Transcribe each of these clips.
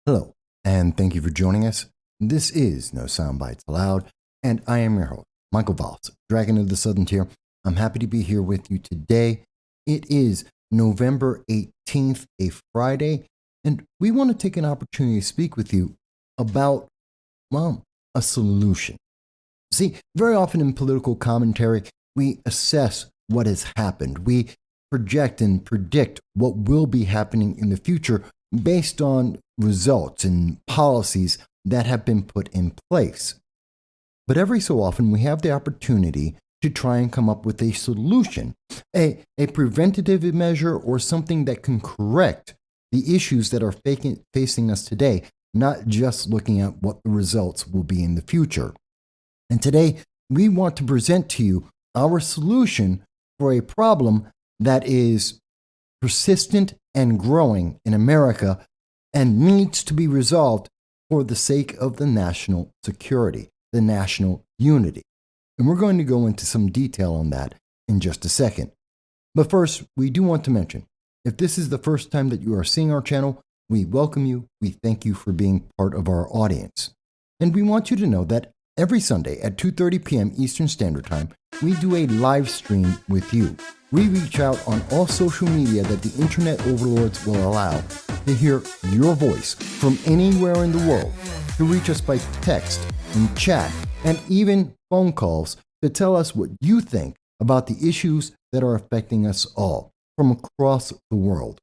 Hello, and thank you for joining us. This is No Soundbites Allowed, and I am your host, Michael Valls, Dragon of the Southern Tier. I'm happy to be here with you today. It is November 18th, a Friday, and we want to take an opportunity to speak with you about, well, a solution. See, very often in political commentary, we assess what has happened. We project and predict what will be happening in the future based on results and policies that have been put in place. But every so often, we have the opportunity to try and come up with a solution, a preventative measure or something that can correct the issues that are facing us today, not just looking at what the results will be in the future. And today, we want to present to you our solution for a problem that is persistent and growing in America and needs to be resolved for the sake of the national security, the national unity. And we're going to go into some detail on that in just a second. But first, we do want to mention, if this is the first time that you are seeing our channel, we welcome you. We thank you for being part of our audience. And we want you to know that every Sunday at 2:30 p.m. Eastern Standard Time, we do a live stream with you. We reach out on all social media that the internet overlords will allow to hear your voice from anywhere in the world, to reach us by text and chat and even phone calls to tell us what you think about the issues that are affecting us all from across the world.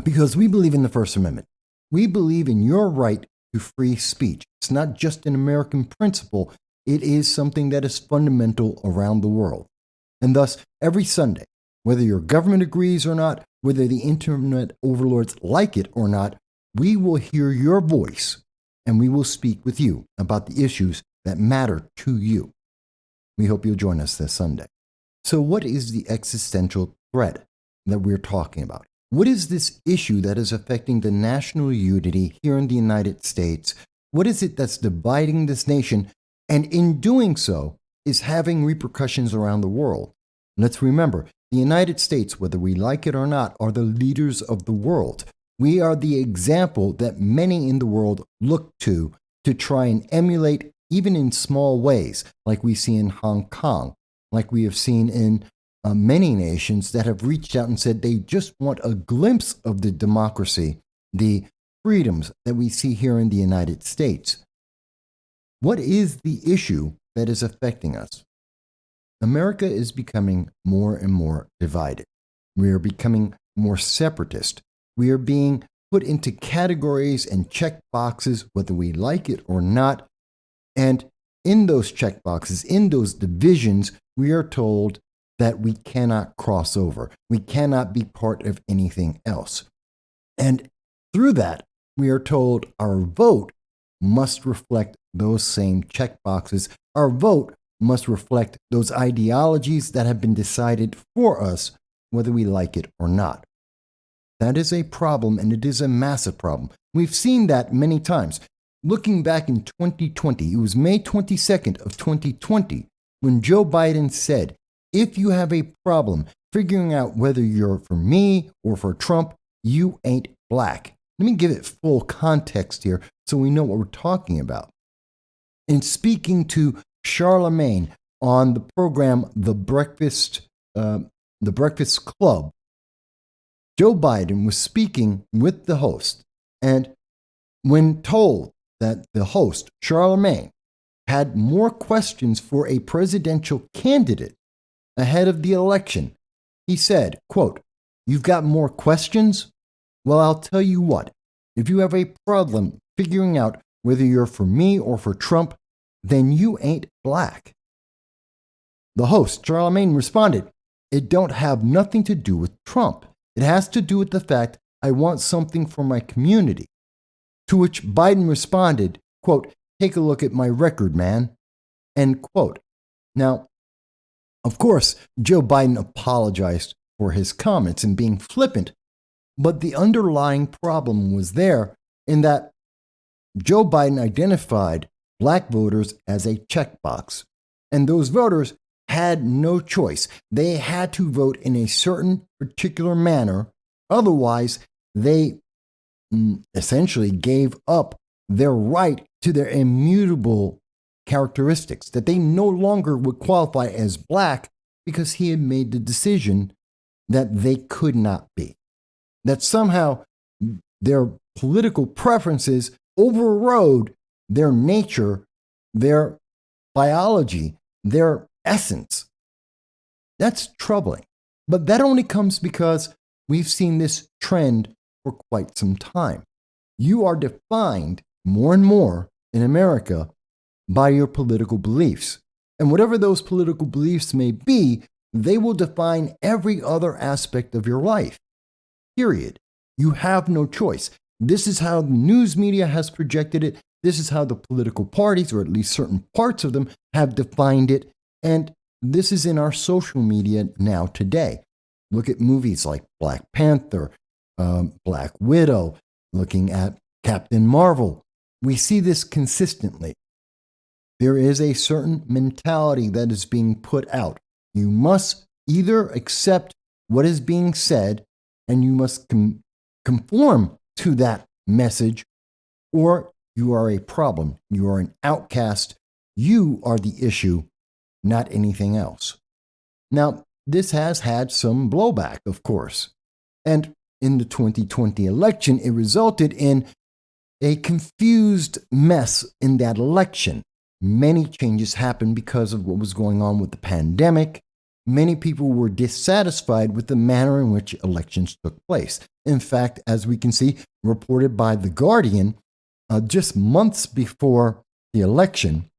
Because we believe in the First Amendment. We believe in your right to free speech. It's not just an American principle, it is something that is fundamental around the world. And thus, every Sunday, whether your government agrees or not, whether the internet overlords like it or not, we will hear your voice and we will speak with you about the issues that matter to you. We hope you'll join us this Sunday. So what is the existential threat that we're talking about? What is this issue that is affecting the national unity here in the United States? What is it that's dividing this nation and in doing so is having repercussions around the world? Let's remember, the United States, whether we like it or not, are the leaders of the world. We are the example that many in the world look to try and emulate, even in small ways, like we see in Hong Kong, like we have seen in many nations that have reached out and said they just want a glimpse of the democracy, the freedoms that we see here in the United States. What is the issue that is affecting us? America is becoming more and more divided. We are becoming more separatist. We are being put into categories and check boxes, whether we like it or not. And in those check boxes, in those divisions, we are told that we cannot cross over. We cannot be part of anything else. And through that, we are told our vote must reflect those same check boxes. Our vote must reflect those ideologies that have been decided for us, whether we like it or not. That is a problem, and it is a massive problem. We've seen that many times. Looking back in 2020, it was May 22nd of 2020 when Joe Biden said, if you have a problem figuring out whether you're for me or for Trump, you ain't black. Let me give it full context here so we know what we're talking about. In speaking to Charlemagne on the program The Breakfast Club, Joe Biden was speaking with the host, and when told that the host, Charlemagne, had more questions for a presidential candidate ahead of the election, he said, quote, "You've got more questions? Well, I'll tell you what. If you have a problem figuring out whether you're for me or for Trump, then you ain't black." The host, Charlemagne, responded, "It don't have nothing to do with Trump. It has to do with the fact I want something for my community." To which Biden responded, quote, "Take a look at my record, man." End quote. Now, of course, Joe Biden apologized for his comments and being flippant, but the underlying problem was there in that Joe Biden identified black voters as a checkbox, and those voters had no choice. They had to vote in a certain particular manner. Otherwise, they essentially gave up their right to their immutable characteristics, that they no longer would qualify as black because he had made the decision that they could not be. That somehow their political preferences overrode their nature, their biology, their essence. That's troubling. But that only comes because we've seen this trend for quite some time. You are defined more and more in America by your political beliefs. And whatever those political beliefs may be, they will define every other aspect of your life. Period. You have no choice. This is how the news media has projected it. This is how the political parties, or at least certain parts of them, have defined it. And this is in our social media now today. Look at movies like Black Panther, Black Widow, looking at Captain Marvel. We see this consistently. There is a certain mentality that is being put out. You must either accept what is being said and you must conform to that message, or you are a problem. You are an outcast. You are the issue, not anything else. Now, this has had some blowback, of course. And in the 2020 election, it resulted in a confused mess in that election. Many changes happened because of what was going on with the pandemic. Many people were dissatisfied with the manner in which elections took place. In fact, as we can see, reported by The Guardian, just months before the election,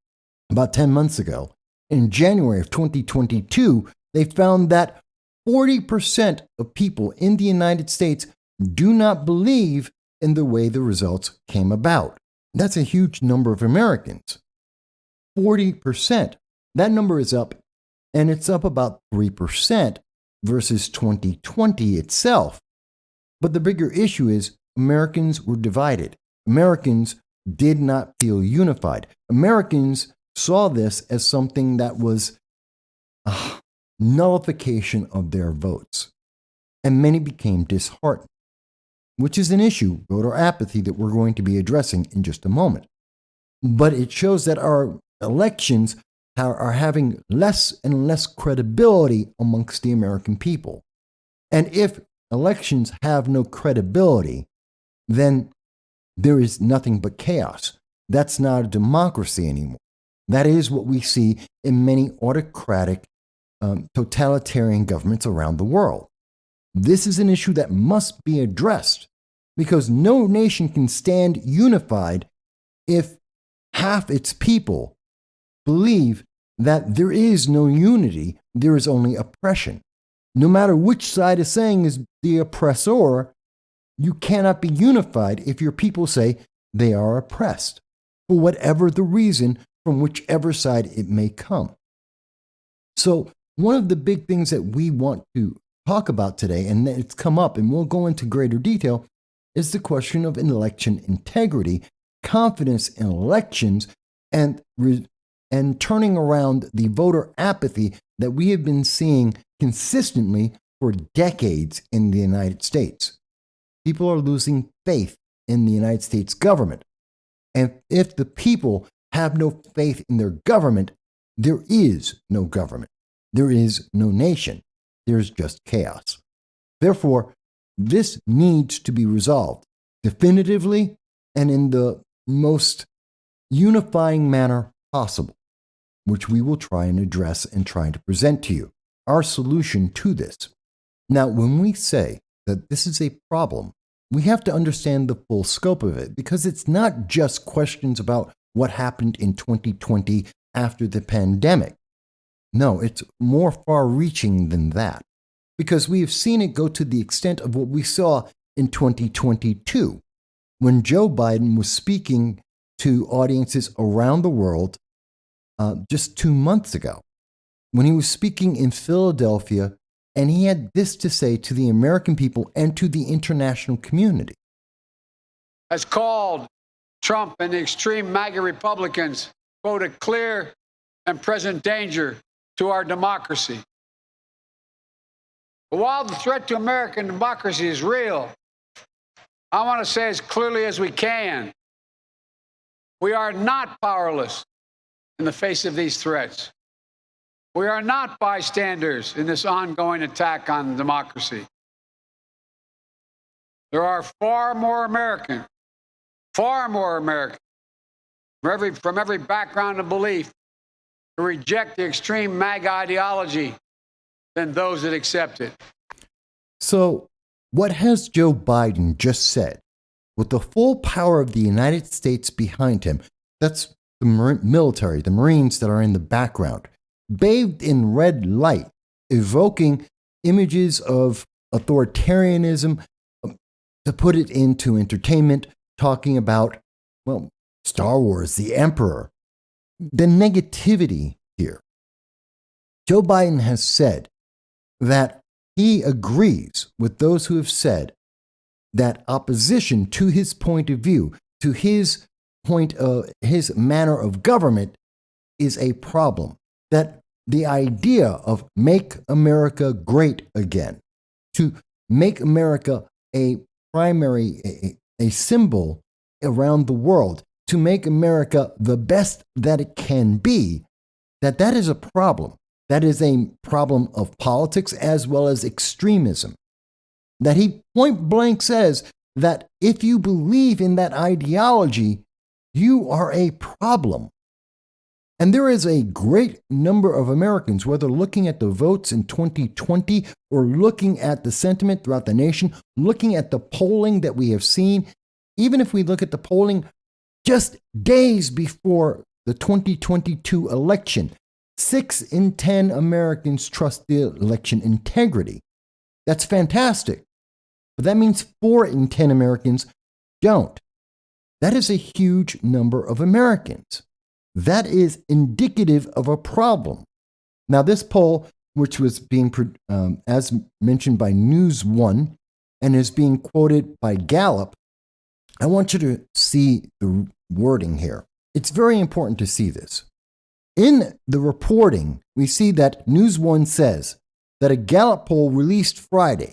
about 10 months ago, in January of 2022, they found that 40% of people in the United States do not believe in the way the results came about. That's a huge number of Americans. 40%. That number is up, and it's up about 3% versus 2020 itself. But the bigger issue is Americans were divided. Americans did not feel unified. Americans saw this as something that was a nullification of their votes. And many became disheartened, which is an issue, voter apathy, that we're going to be addressing in just a moment. But it shows that our elections are having less and less credibility amongst the American people. And if elections have no credibility, then there is nothing but chaos. That's not a democracy anymore. That is what we see in many autocratic, totalitarian governments around the world. This is an issue that must be addressed because no nation can stand unified if half its people believe that there is no unity, there is only oppression. No matter which side is saying is the oppressor, you cannot be unified if your people say they are oppressed, for whatever the reason, from whichever side it may come. So one of the big things that we want to talk about today, and it's come up and we'll go into greater detail, is the question of election integrity, confidence in elections, and turning around the voter apathy that we have been seeing consistently for decades in the United States. People are losing faith in the United States government. And if the people have no faith in their government, there is no government. There is no nation. There's just chaos. Therefore, this needs to be resolved definitively and in the most unifying manner possible, which we will try and address and try to present to you our solution to this. Now, when we say that this is a problem, we have to understand the full scope of it because it's not just questions about what happened in 2020 after the pandemic. No, it's more far-reaching than that because we have seen it go to the extent of what we saw in 2022 when Joe Biden was speaking to audiences around the world just 2 months ago, when he was speaking in Philadelphia, and he had this to say to the American people and to the international community. Has called Trump and the extreme MAGA Republicans, quote, a clear and present danger to our democracy. But while the threat to American democracy is real, I want to say as clearly as we can, we are not powerless in the face of these threats. We are not bystanders in this ongoing attack on democracy. There are far more Americans from every background and belief who reject the extreme MAGA ideology than those that accept it. So, what has Joe Biden just said, with the full power of the United States behind him, that's the military, the Marines that are in the background, bathed in red light, evoking images of authoritarianism, to put it into entertainment, talking about, well, Star Wars, the Emperor, the negativity here. Joe Biden has said that he agrees with those who have said that opposition to his point of view, to his manner of government is a problem. That the idea of make America great again, to make America a symbol around the world, to make America the best that it can be, that is a problem. That is a problem of politics as well as extremism. That he point blank says that if you believe in that ideology, you are a problem. And there is a great number of Americans, whether looking at the votes in 2020 or looking at the sentiment throughout the nation, looking at the polling that we have seen, even if we look at the polling just days before the 2022 election, 6 in 10 Americans trust the election integrity. That's fantastic. But that means 4 in 10 Americans don't. That is a huge number of Americans. That is indicative of a problem. Now, this poll, which was being, as mentioned by News One, and is being quoted by Gallup, I want you to see the wording here. It's very important to see this. In the reporting, we see that News One says that a Gallup poll released Friday,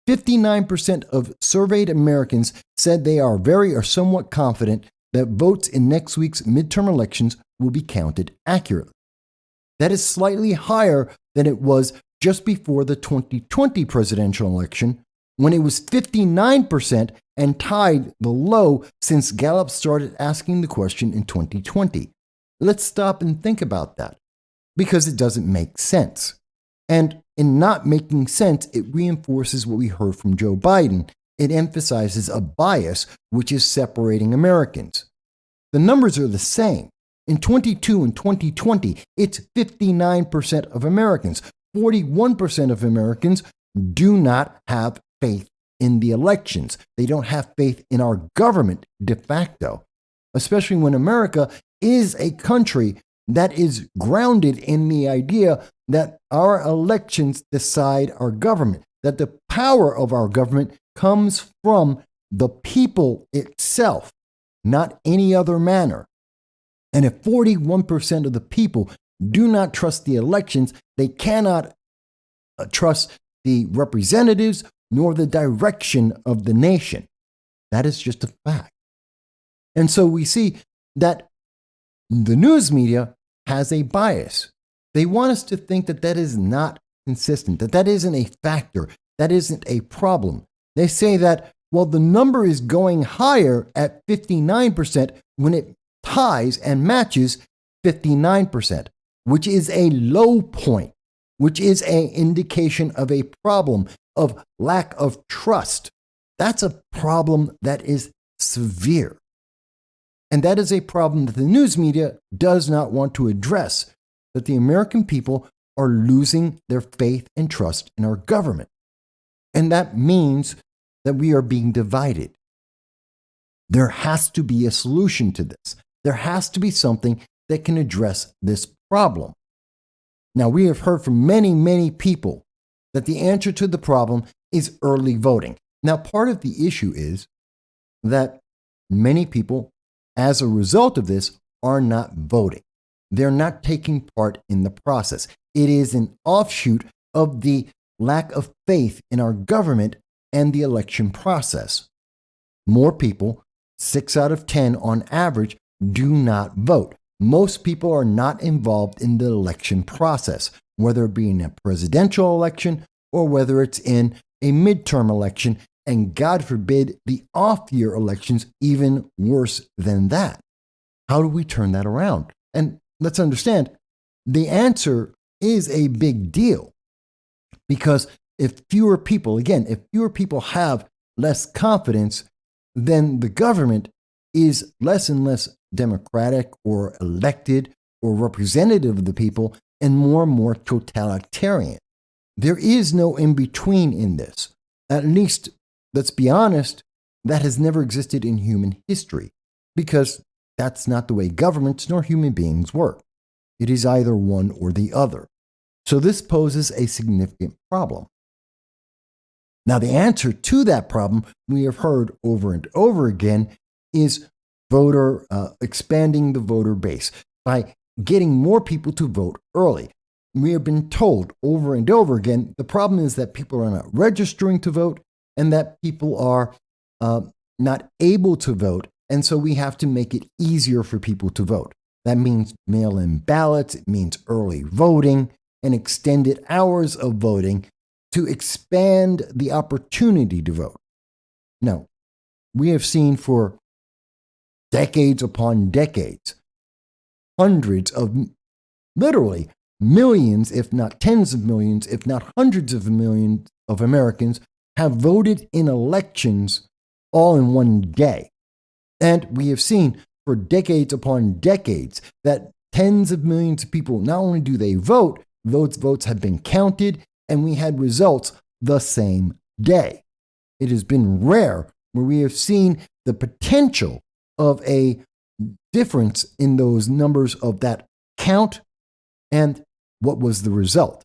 59% of surveyed Americans said they are very or somewhat confident that votes in next week's midterm elections will be counted accurately. That is slightly higher than it was just before the 2020 presidential election, when it was 59% and tied the low since Gallup started asking the question in 2020. Let's stop and think about that, because it doesn't make sense. And in not making sense, it reinforces what we heard from Joe Biden. It emphasizes a bias which is separating Americans. The numbers are the same. In 22 and 2020, it's 59% of Americans. 41% of Americans do not have faith in the elections. They don't have faith in our government de facto, especially when America is a country that is grounded in the idea that our elections decide our government, that the power of our government comes from the people itself, not any other manner. And if 41% of the people do not trust the elections, they cannot trust the representatives nor the direction of the nation. That is just a fact. And so we see that the news media has a bias. They want us to think that that is not consistent, that that isn't a factor, that isn't a problem. They say that, well, the number is going higher at 59% when it ties and matches 59%, which is a low point, which is an indication of a problem of lack of trust. That's a problem that is severe. And that is a problem that the news media does not want to address, that the American people are losing their faith and trust in our government. And that means that we are being divided. There has to be a solution to this. There has to be something that can address this problem. Now, we have heard from many, many people that the answer to the problem is early voting. Now, part of the issue is that many people, as a result of this, are not voting. They're not taking part in the process. It is an offshoot of the lack of faith in our government and the election process. more people, 6 out of 10 on average, do not vote. Most people are not involved in the election process, whether it be in a presidential election or whether it's in a midterm election, and God forbid the off-year elections, even worse than that. How do we turn that around? And let's understand, the answer is a big deal, because if fewer people have less confidence, then the government is less and less democratic or elected or representative of the people and more totalitarian. There is no in-between in this. At least, let's be honest, that has never existed in human history, because that's not the way governments nor human beings work. It is either one or the other. So this poses a significant problem. Now, the answer to that problem, we have heard over and over again, is expanding the voter base by getting more people to vote early. We have been told over and over again, the problem is that people are not registering to vote and that people are not able to vote. And so we have to make it easier for people to vote. That means mail-in ballots, it means early voting, and extended hours of voting to expand the opportunity to vote. Now, we have seen for decades upon decades, hundreds of, literally millions, if not tens of millions, if not hundreds of millions of Americans have voted in elections all in one day. And we have seen for decades upon decades that tens of millions of people, not only do they vote, those votes have been counted, and we had results the same day. It has been rare where we have seen the potential of a difference in those numbers of that count and what was the result.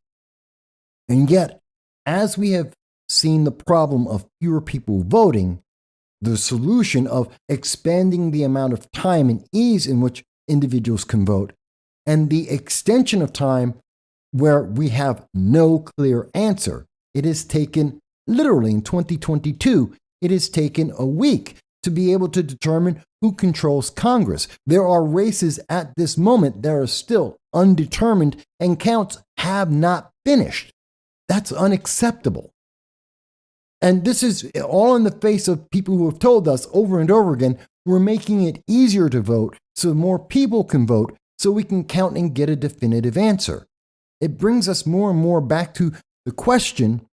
And yet, as we have seen the problem of fewer people voting, the solution of expanding the amount of time and ease in which individuals can vote, and the extension of time where we have no clear answer. It has taken, literally in 2022, it has taken a week to be able to determine who controls Congress. There are races at this moment that are still undetermined, and counts have not finished. That's unacceptable. And this is all in the face of people who have told us over and over again, we're making it easier to vote so more people can vote so we can count and get a definitive answer. It brings us more and more back to the question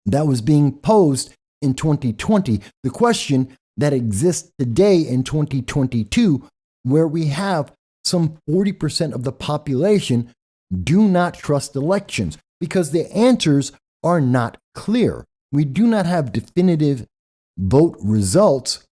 that was being posed in 2020, the question that exists today in 2022, where we have some 40% of the population do not trust elections because the answers are not clear. We do not have definitive vote results,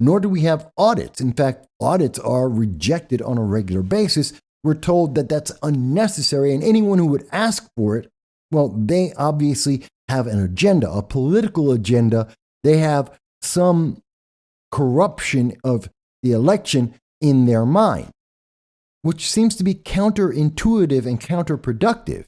nor do we have audits. In fact, audits are rejected on a regular basis. We're told that that's unnecessary, and anyone who would ask for it, well, they obviously have an agenda, a political agenda. They have some corruption of the election in their mind, which seems to be counterintuitive and counterproductive.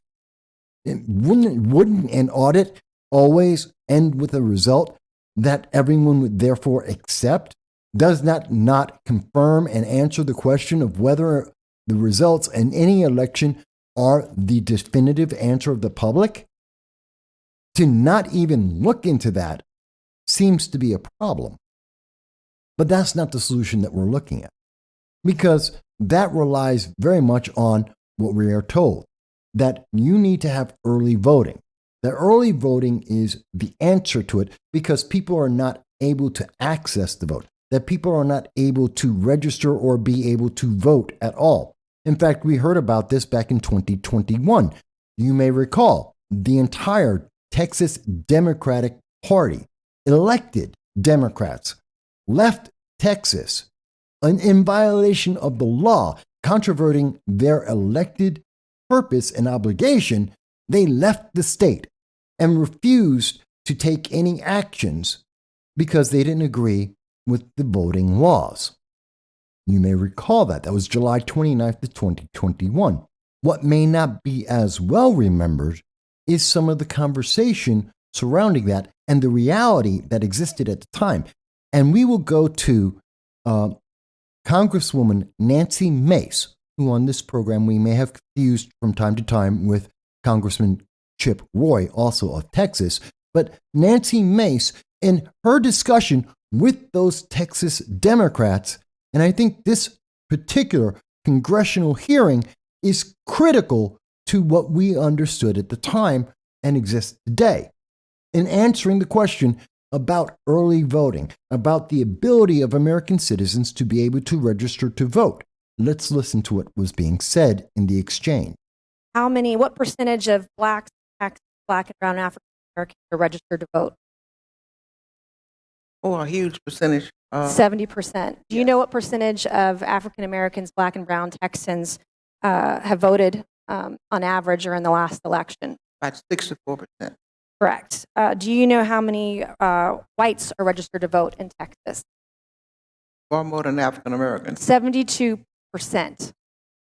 Wouldn't an audit always end with a result that everyone would therefore accept? Does that not confirm and answer the question of whether the results in any election are the definitive answer of the public? To not even look into that seems to be a problem. But that's not the solution that we're looking at, because that relies very much on what we are told, that you need to have early voting. That early voting is the answer to it because people are not able to access the vote, that people are not able to register or be able to vote at all. In fact, we heard about this back in 2021. You may recall the entire Texas Democratic Party, elected Democrats, left Texas in violation of the law, controverting their elected purpose and obligation. They left the state and refused to take any actions because they didn't agree with the voting laws. You may recall that. That was July 29th of 2021. What may not be as well remembered is some of the conversation surrounding that and the reality that existed at the time. And we will go to Congresswoman Nancy Mace, who on this program we may have confused from time to time with Congressman Chip Roy, also of Texas. But Nancy Mace, in her discussion with those Texas Democrats, and I think this particular congressional hearing is critical to what we understood at the time and exists today. In answering the question about early voting, about the ability of American citizens to be able to register to vote, let's listen to what was being said in the exchange. What percentage of blacks, black and brown African Americans are registered to vote? Oh, a huge percentage. 70%. Do you know what percentage of African Americans, black and brown Texans, have voted on average or in the last election? About 64%. Correct. Do you know how many whites are registered to vote in Texas? Far more than African Americans. 72%.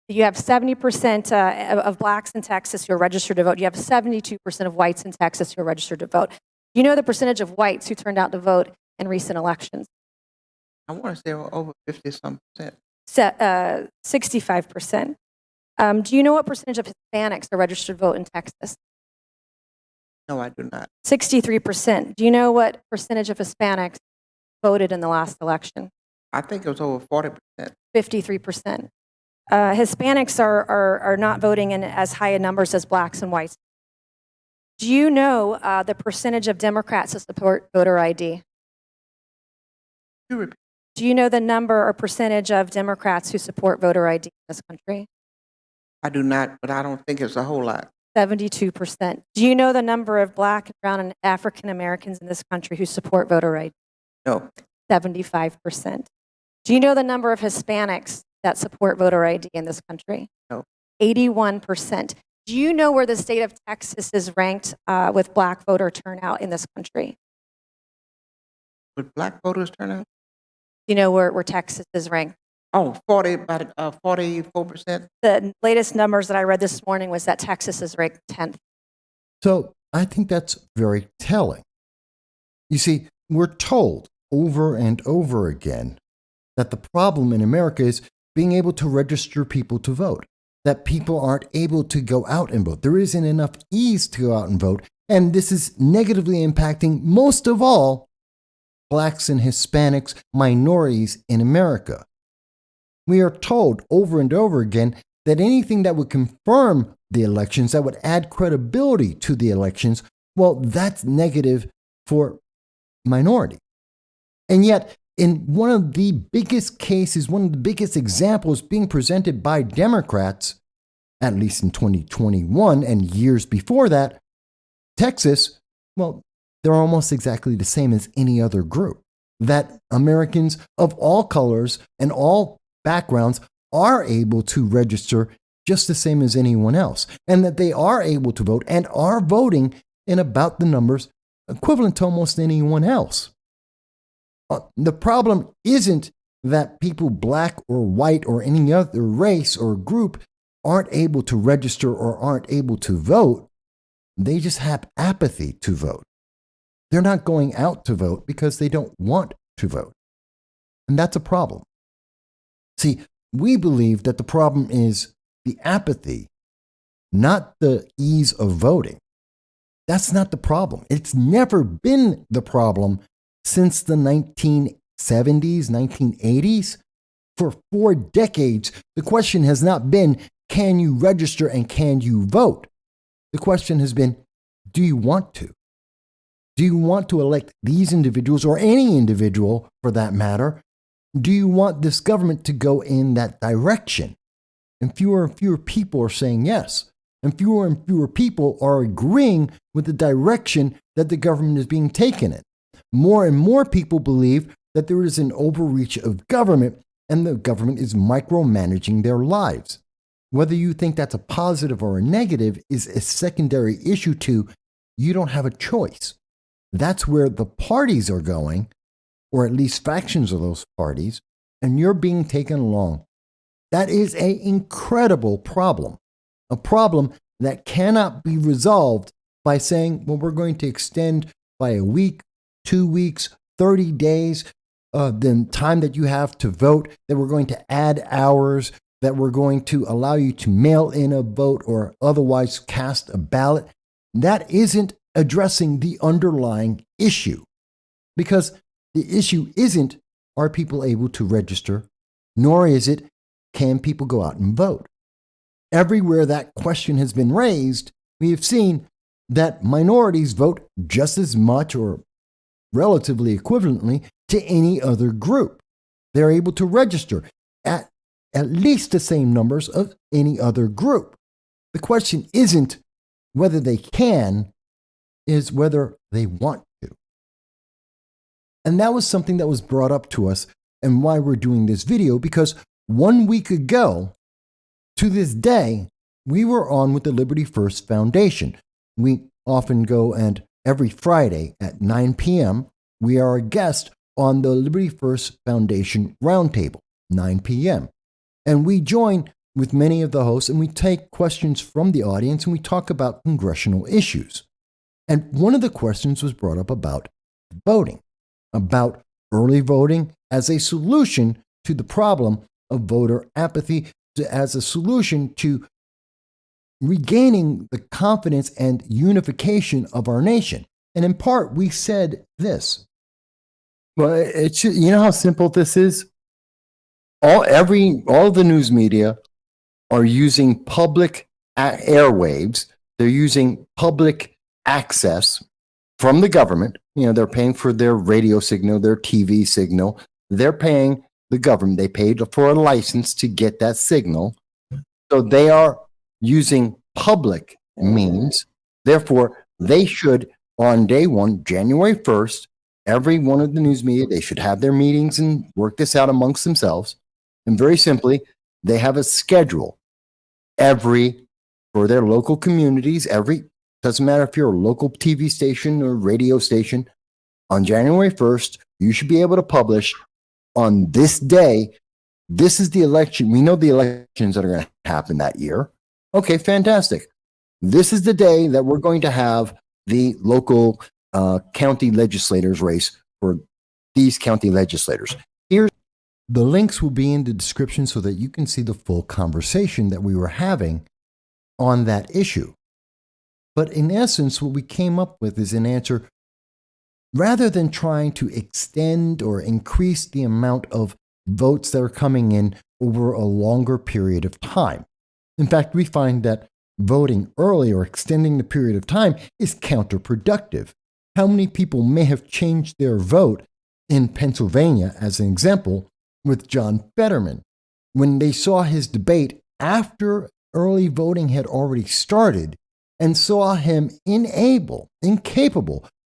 You have 70% of blacks in Texas who are registered to vote. You have 72% of whites in Texas who are registered to vote. Do you know the percentage of whites who turned out to vote in recent elections? I want to say over 50-some percent. 65%. Do you know what percentage of Hispanics are registered to vote in Texas? No, I do not. 63%. Do you know what percentage of Hispanics voted in the last election? I think it was over 40%. 53%. Hispanics are not voting in as high a numbers as blacks and whites. Do you know the percentage of Democrats that support voter ID? You repeat. Do you know the number or percentage of Democrats who support voter ID in this country? I do not, but I don't think it's a whole lot. 72%. Do you know the number of black, brown, and African Americans in this country who support voter ID? No. 75%. Do you know the number of Hispanics that support voter ID in this country? No. 81%. Do you know where the state of Texas is ranked with black voter turnout in this country? Would black voters turn out? Do you know where Texas is ranked? Oh, about 44%. The latest numbers that I read this morning was that Texas is ranked 10th. So I think that's very telling. You see, we're told over and over again that the problem in America is being able to register people to vote, that people aren't able to go out and vote. There isn't enough ease to go out and vote, and this is negatively impacting, most of all, blacks and Hispanics, minorities in America. We are told over and over again that anything that would confirm the elections, that would add credibility to the elections, well, that's negative for minority. And yet, in one of the biggest cases, one of the biggest examples being presented by Democrats, at least in 2021 and years before that, Texas, well, they're almost exactly the same as any other group. That Americans of all colors and all backgrounds are able to register just the same as anyone else, and that they are able to vote and are voting in about the numbers equivalent to almost anyone else. The problem isn't that people, black or white or any other race or group, aren't able to register or aren't able to vote. They just have apathy to vote. They're not going out to vote because they don't want to vote. And that's a problem. See, we believe that the problem is the apathy, not the ease of voting. That's not the problem. It's never been the problem since the 1970s, 1980s. For 4 decades, the question has not been, can you register and can you vote? The question has been, do you want to? Do you want to elect these individuals or any individual for that matter? Do you want this government to go in that direction? And fewer people are saying yes. And fewer people are agreeing with the direction that the government is being taken in. More and more people believe that there is an overreach of government and the government is micromanaging their lives. Whether you think that's a positive or a negative is a secondary issue to you don't have a choice. That's where the parties are going, or at least factions of those parties, and you're being taken along. That is an incredible problem, a problem that cannot be resolved by saying, well, we're going to extend by a week, 2 weeks, 30 days, the time that you have to vote, that we're going to add hours, that we're going to allow you to mail in a vote or otherwise cast a ballot, that isn't addressing the underlying issue. Because the issue isn't, are people able to register, nor is it, can people go out and vote? Everywhere that question has been raised, we have seen that minorities vote just as much or relatively equivalently to any other group. They're able to register at least the same numbers of any other group. The question isn't whether they can, is whether they want to. And that was something that was brought up to us and why we're doing this video, because 1 week ago, to this day, we were on with the Liberty First Foundation. We often go, and every Friday at 9 p.m., we are a guest on the Liberty First Foundation Roundtable, 9 p.m. And we join with many of the hosts, and we take questions from the audience, and we talk about congressional issues. And one of the questions was brought up about voting, about early voting as a solution to the problem of voter apathy, as a solution to regaining the confidence and unification of our nation. And in part, we said this. Well, you know how simple this is? All the news media are using public airwaves. They're using public access from the government. You know, they're paying for their radio signal, their TV signal. They're paying the government. They paid for a license to get that signal. So they are using public means. Therefore, they should, on day one, January 1st, every one of the news media, they should have their meetings and work this out amongst themselves. And very simply, they have a schedule for their local communities, doesn't matter if you're a local TV station or radio station, on January 1st, you should be able to publish on this day. This is the election. We know the elections that are going to happen that year. Okay, fantastic. This is the day that we're going to have the local county legislators race for these county legislators. The links will be in the description so that you can see the full conversation that we were having on that issue. But in essence, what we came up with is an answer. Rather than trying to extend or increase the amount of votes that are coming in over a longer period of time. In fact, we find that voting early or extending the period of time is counterproductive. How many people may have changed their vote in Pennsylvania, as an example, with John Fetterman, when they saw his debate after early voting had already started and saw him incapable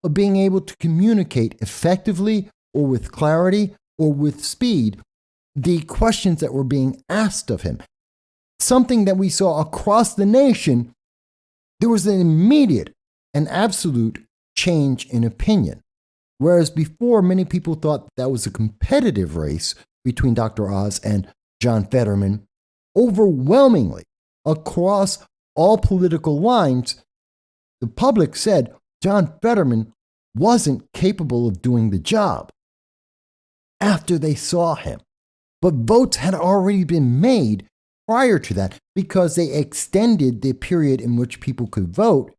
of being able to communicate effectively or with clarity or with speed the questions that were being asked of him. Something that we saw across the nation, there was an immediate and absolute change in opinion. Whereas before, many people thought that was a competitive race between Dr. Oz and John Fetterman. Overwhelmingly, across all political lines, the public said John Fetterman wasn't capable of doing the job after they saw him. But votes had already been made prior to that because they extended the period in which people could vote.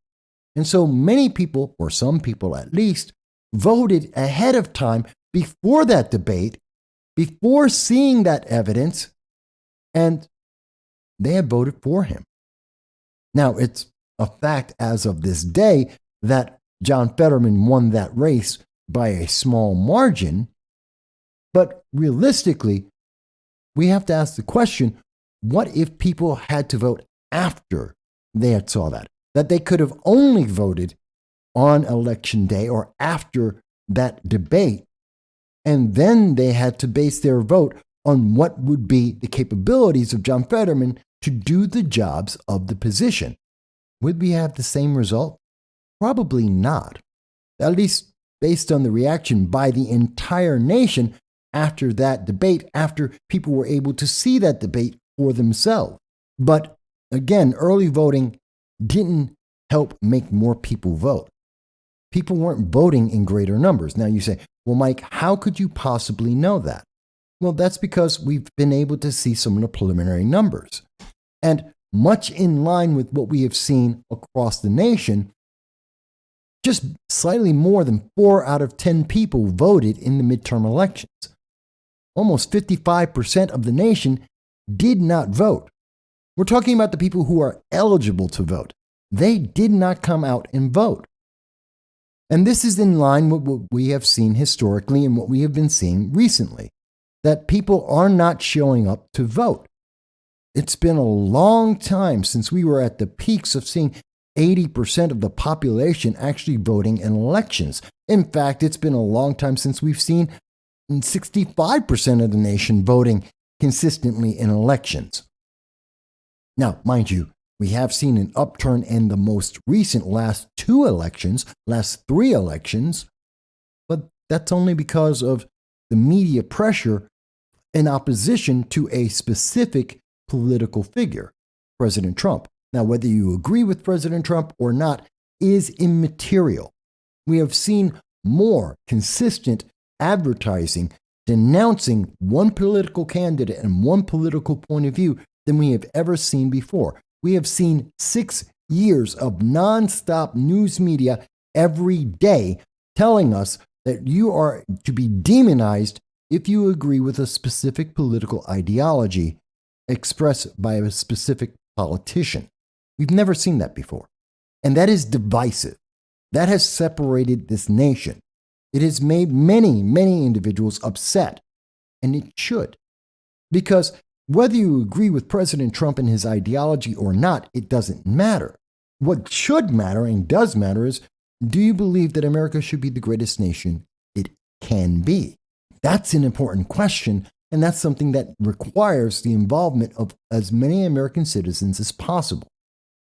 And so many people, or some people at least, voted ahead of time before that debate, before seeing that evidence, and they had voted for him. Now, it's a fact as of this day that John Fetterman won that race by a small margin, but realistically, we have to ask the question, what if people had to vote after they had saw that? That they could have only voted on election day or after that debate, and then they had to base their vote on what would be the capabilities of John Fetterman to do the jobs of the position. Would we have the same result? Probably not. At least based on the reaction by the entire nation after that debate, after people were able to see that debate for themselves. But again, early voting didn't help make more people vote. people weren't voting in greater numbers. Now you say, well, Mike, how could you possibly know that? Well, that's because we've been able to see some of the preliminary numbers. And much in line with what we have seen across the nation, just slightly more than 4 out of 10 people voted in the midterm elections. Almost 55% of the nation did not vote. We're talking about the people who are eligible to vote. They did not come out and vote. And this is in line with what we have seen historically and what we have been seeing recently, that people are not showing up to vote. It's been a long time since we were at the peaks of seeing 80% of the population actually voting in elections. In fact, it's been a long time since we've seen 65% of the nation voting consistently in elections. Now, mind you, we have seen an upturn in the most recent last 3 elections, but that's only because of the media pressure in opposition to a specific political figure, President Trump. Now, whether you agree with President Trump or not is immaterial. We have seen more consistent advertising denouncing one political candidate and one political point of view than we have ever seen before. We have seen 6 years of nonstop news media every day telling us that you are to be demonized if you agree with a specific political ideology expressed by a specific politician. We've never seen that before. And that is divisive. That has separated this nation. It has made many, many individuals upset. And it should. Because whether you agree with President Trump and his ideology or not, it doesn't matter. What should matter and does matter is, do you believe that America should be the greatest nation it can be? That's an important question, and that's something that requires the involvement of as many American citizens as possible.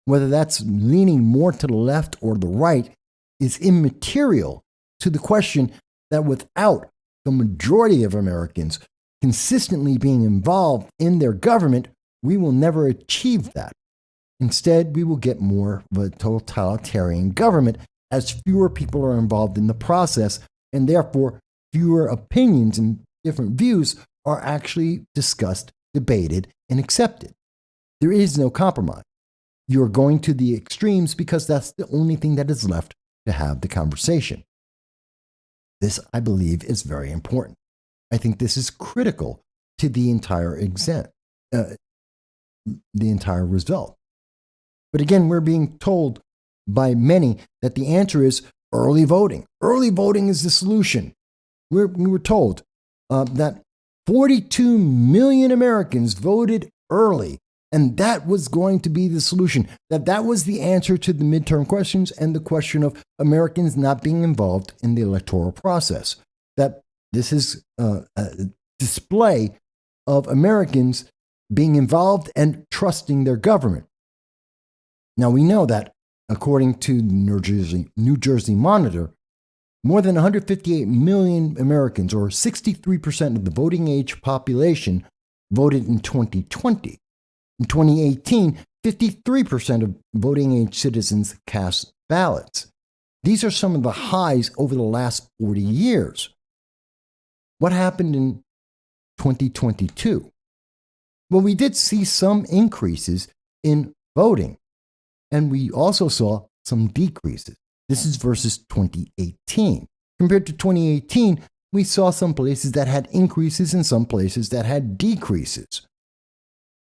Whether that's leaning more to the left or the right is immaterial to the question that without the majority of Americans consistently being involved in their government, we will never achieve that. Instead, we will get more of a totalitarian government as fewer people are involved in the process, and therefore fewer opinions and different views are actually discussed, debated, and accepted. There is no compromise. You're going to the extremes because that's the only thing that is left to have the conversation. This, I believe, is very important. I think this is critical to the entire result. But again, we're being told by many that the answer is early voting. Early voting is the solution. We were told that 42 million Americans voted early, and that was going to be the solution. That was the answer to the midterm questions and the question of Americans not being involved in the electoral process. That this is a display of Americans being involved and trusting their government. Now, we know that, according to the New Jersey Monitor, more than 158 million Americans, or 63% of the voting age population, voted in 2020. In 2018, 53% of voting age citizens cast ballots. These are some of the highs over the last 40 years. What happened in 2022? Well, we did see some increases in voting, and we also saw some decreases. This is versus 2018. Compared to 2018, we saw some places that had increases and some places that had decreases.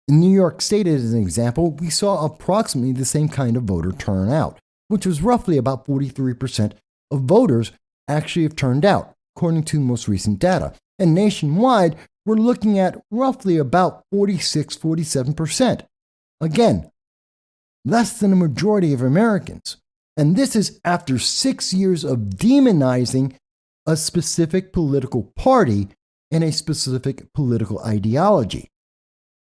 In New York State, as an example, we saw approximately the same kind of voter turnout, which was roughly about 43% of voters actually have turned out, according to the most recent data. And nationwide, we're looking at roughly about 46-47%. Again, less than a majority of Americans. And this is after 6 years of demonizing a specific political party and a specific political ideology.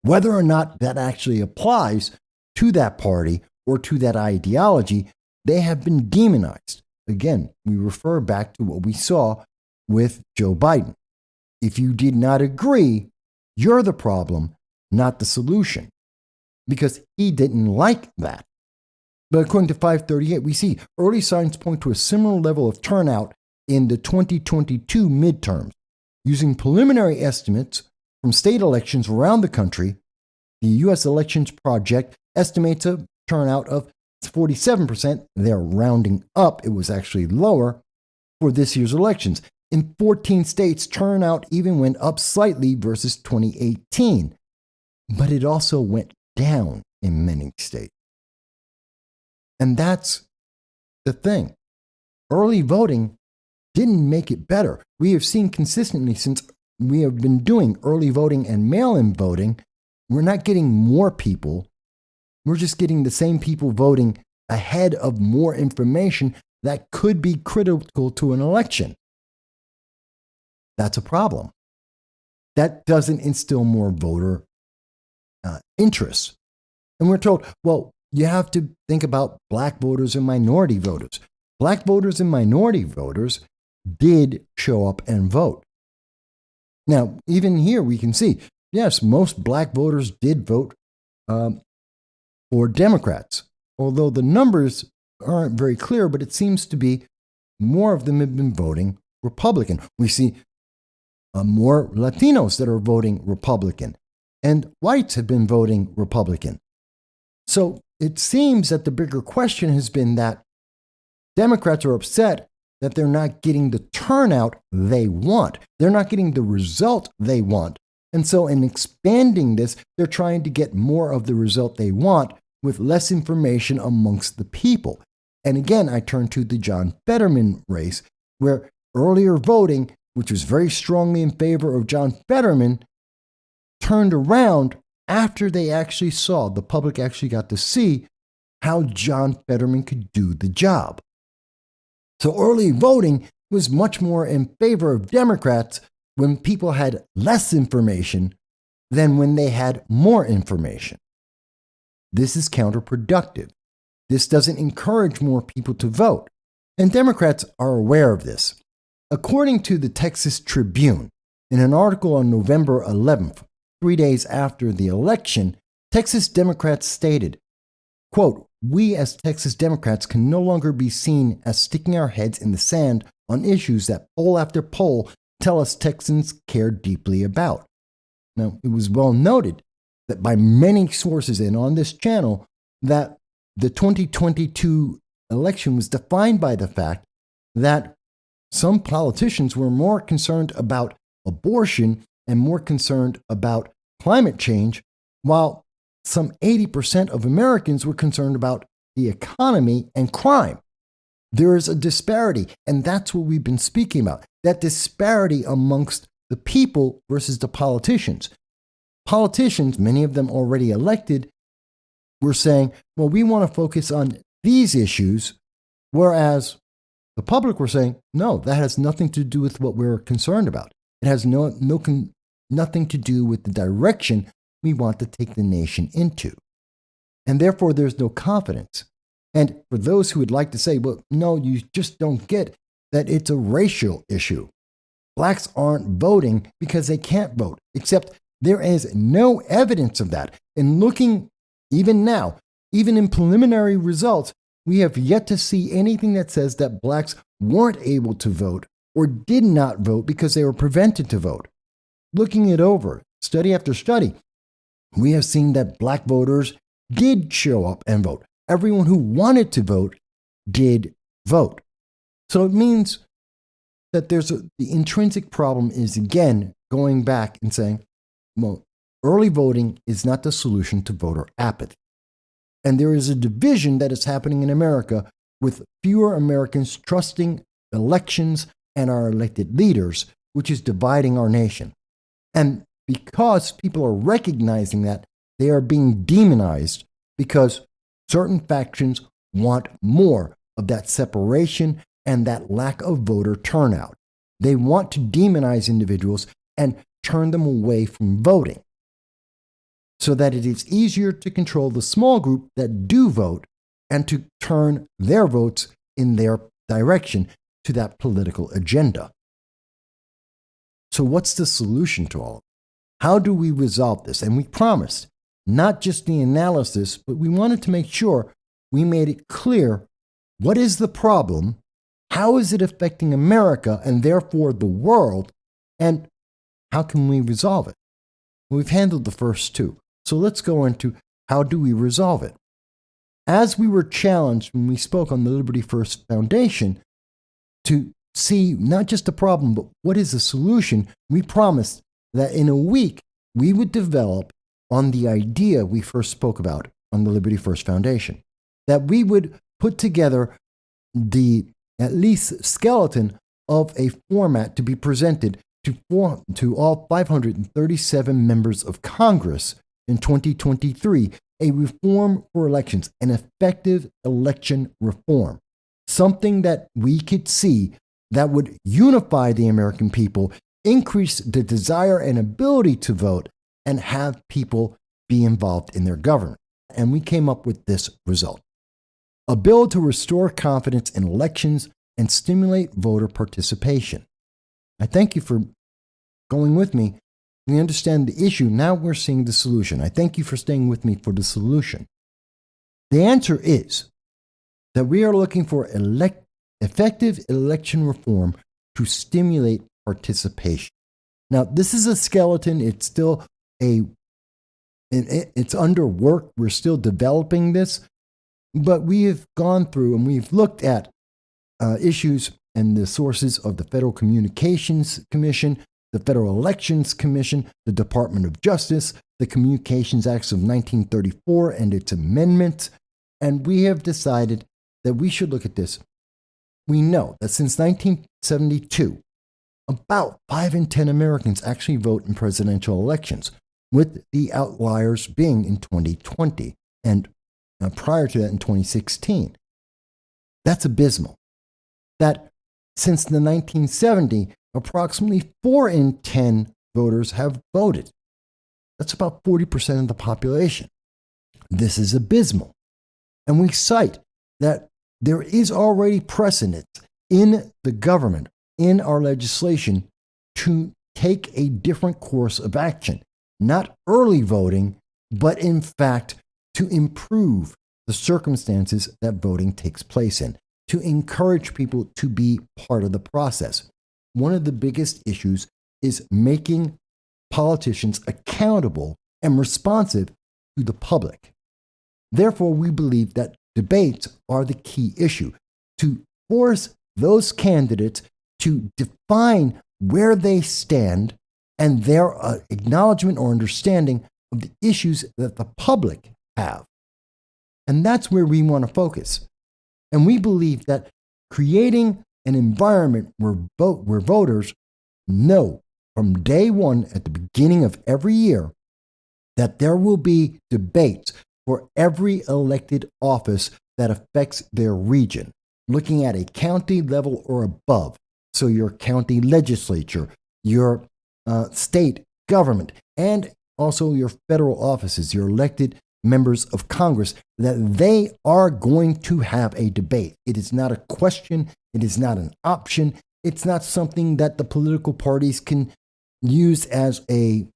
Whether or not that actually applies to that party or to that ideology, they have been demonized. Again, we refer back to what we saw with Joe Biden. If you did not agree, you're the problem, not the solution, because he didn't like that. But according to 538, we see early signs point to a similar level of turnout in the 2022 midterms. Using preliminary estimates from state elections around the country, the U.S. Elections Project estimates a turnout of 47%. They're rounding up. It was actually lower for this year's elections. In 14 states, turnout even went up slightly versus 2018. But it also went down in many states. And that's the thing. Early voting didn't make it better. We have seen consistently since we have been doing early voting and mail-in voting, we're not getting more people. We're just getting the same people voting ahead of more information that could be critical to an election. That's a problem. That doesn't instill more voter interest. And we're told, well, you have to think about black voters and minority voters. Black voters and minority voters did show up and vote. Now, even here we can see, yes, most black voters did vote for Democrats, although the numbers aren't very clear, but it seems to be more of them have been voting Republican. We see more Latinos that are voting Republican, and whites have been voting Republican. So it seems that the bigger question has been that Democrats are upset that they're not getting the turnout they want. They're not getting the result they want. And so in expanding this, they're trying to get more of the result they want with less information amongst the people. And again, I turn to the John Fetterman race, where earlier voting, which was very strongly in favor of John Fetterman, turned around after they actually saw, the public actually got to see how John Fetterman could do the job. So early voting was much more in favor of Democrats when people had less information than when they had more information. This is counterproductive. This doesn't encourage more people to vote. And Democrats are aware of this. According to the Texas Tribune, in an article on November 11th, 3 days after the election, Texas Democrats stated, quote, "We as Texas Democrats can no longer be seen as sticking our heads in the sand on issues that poll after poll tell us Texans care deeply about." Now, it was well noted that by many sources and on this channel that the 2022 election was defined by the fact that some politicians were more concerned about abortion and more concerned about climate change, while some 80% of Americans were concerned about the economy and crime. There is a disparity, and that's what we've been speaking about, that disparity amongst the people versus the politicians. Politicians, many of them already elected, were saying, well, we want to focus on these issues, whereas the public were saying, no, that has nothing to do with what we're concerned about. It has nothing to do with the direction we want to take the nation into. And therefore, there's no confidence. And for those who would like to say, well, no, you just don't get that it's a racial issue. Blacks aren't voting because they can't vote, except there is no evidence of that. And looking even now, even in preliminary results, we have yet to see anything that says that blacks weren't able to vote or did not vote because they were prevented to vote. Looking it over, study after study, we have seen that black voters did show up and vote. Everyone who wanted to vote did vote. So it means that the intrinsic problem is, again, going back and saying, well, early voting is not the solution to voter apathy. And there is a division that is happening in America with fewer Americans trusting elections and our elected leaders, which is dividing our nation. And because people are recognizing that, they are being demonized because certain factions want more of that separation and that lack of voter turnout. They want to demonize individuals and turn them away from voting so that it is easier to control the small group that do vote and to turn their votes in their direction to that political agenda. So what's the solution to all of it? How do we resolve this? And we promised not just the analysis, but we wanted to make sure we made it clear what is the problem, how is it affecting America and therefore the world, and how can we resolve it? We've handled the first two. So let's go into how do we resolve it. As we were challenged when we spoke on the Liberty First Foundation to see not just the problem, but what is the solution, we promised that in a week we would develop on the idea we first spoke about on the Liberty First Foundation, that we would put together the at least skeleton of a format to be presented to all 537 members of Congress in 2023, a reform for elections, an effective election reform, something that we could see that would unify the American people, increase the desire and ability to vote, and have people be involved in their government. And we came up with this result: a bill to restore confidence in elections and stimulate voter participation. I thank you for going with me. We understand the issue. Now we're seeing the solution. I thank you for staying with me for the solution. The answer is that we are looking for effective election reform to stimulate participation. Now, this is a skeleton. It's still it's under work. We're still developing this, but we have gone through and we've looked at issues and the sources of the Federal Communications Commission, the Federal Elections Commission, the Department of Justice, the Communications Acts of 1934 and its amendments, and we have decided that we should look at this. We know that since 1972, about 5 in 10 Americans actually vote in presidential elections, with the outliers being in 2020 and prior to that in 2016. That's abysmal. That since the 1970s, approximately 4 in 10 voters have voted. That's about 40% of the population. This is abysmal. And we cite that there is already precedent in the government, in our legislation, to take a different course of action. Not early voting, but in fact, to improve the circumstances that voting takes place in, to encourage people to be part of the process. One of the biggest issues is making politicians accountable and responsive to the public. Therefore, we believe that debates are the key issue, to force those candidates to define where they stand and their acknowledgement or understanding of the issues that the public have. And that's where we want to focus. And we believe that creating an environment where voters know from day one at the beginning of every year that there will be debates for every elected office that affects their region, looking at a county level or above. So your county legislature, your state government, and also your federal offices, your elected members of Congress, that they are going to have a debate. It is not a question. It is not an option. It's not something that the political parties can use as a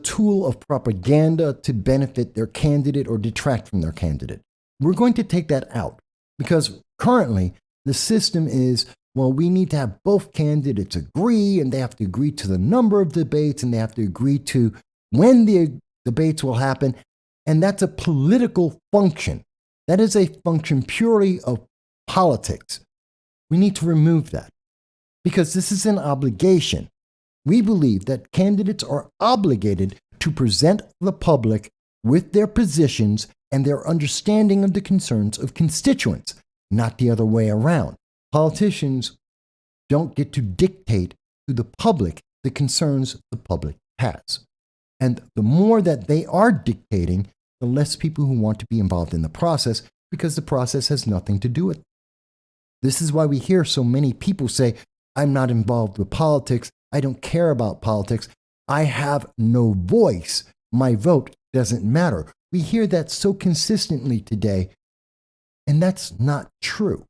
tool of propaganda to benefit their candidate or detract from their candidate. We're going to take that out because currently the system is, well, we need to have both candidates agree, and they have to agree to the number of debates, and they have to agree to when the debates will happen. And that's a political function. That is a function purely of politics. We need to remove that because this is an obligation. We believe that candidates are obligated to present the public with their positions and their understanding of the concerns of constituents, not the other way around. Politicians don't get to dictate to the public the concerns the public has. And the more that they are dictating, the less people who want to be involved in the process, because the process has nothing to do with it. This is why we hear so many people say, I'm not involved with politics. I don't care about politics. I have no voice. My vote doesn't matter. We hear that so consistently today, and that's not true.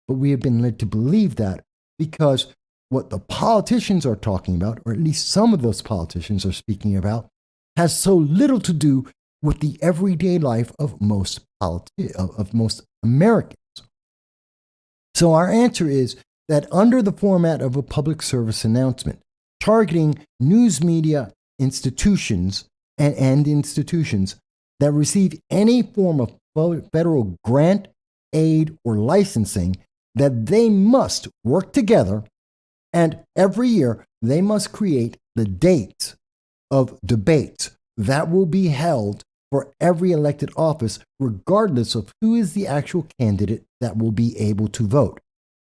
But we have been led to believe that because what the politicians are talking about, or at least some of those politicians are speaking about, has so little to do with the everyday life of most of most Americans. So our answer is that under the format of a public service announcement, targeting news media institutions and institutions that receive any form of federal grant, aid, or licensing, that they must work together, and every year they must create the dates of debates that will be held for every elected office, regardless of who is the actual candidate that will be able to vote.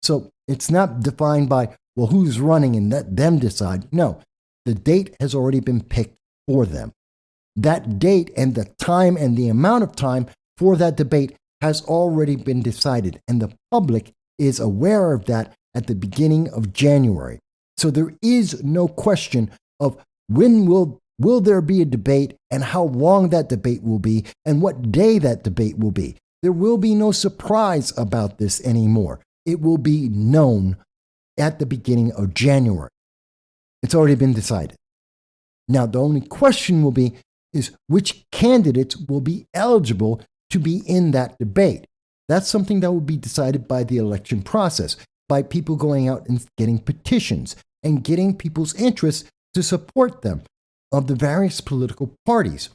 So it's not defined by, well, who's running and let them decide. No, the date has already been picked for them. That date and the time and the amount of time for that debate has already been decided, and the public is aware of that at the beginning of January. So there is no question of when will there be a debate and how long that debate will be and what day that debate will be. There will be no surprise about this anymore. It will be known at the beginning of January. It's already been decided. Now, the only question will be is which candidates will be eligible to be in that debate. That's something that will be decided by the election process, by people going out and getting petitions and getting people's interests to support them of the various political parties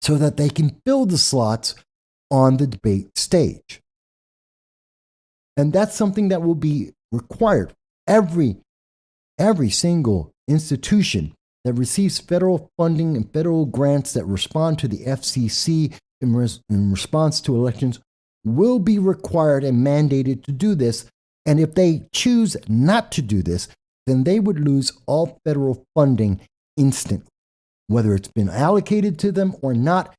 so that they can fill the slots on the debate stage. And that's something that will be required. Every single institution that receives federal funding and federal grants that respond to the FCC in response to elections will be required and mandated to do this. And if they choose not to do this, then they would lose all federal funding instantly. Whether it's been allocated to them or not,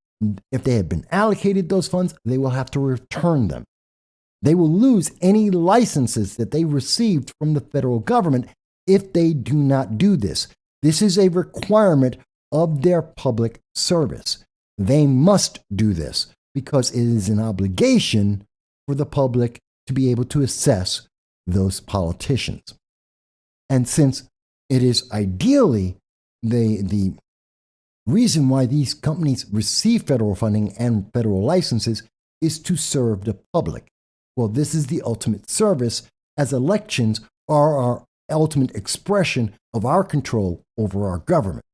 if they have been allocated those funds, they will have to return them. They will lose any licenses that they received from the federal government if they do not do this. This is a requirement of their public service. They must do this because it is an obligation for the public to be able to assess those politicians. And since it is ideally the reason why these companies receive federal funding and federal licenses is to serve the public. Well, this is the ultimate service, as elections are our ultimate expression of our control over our government.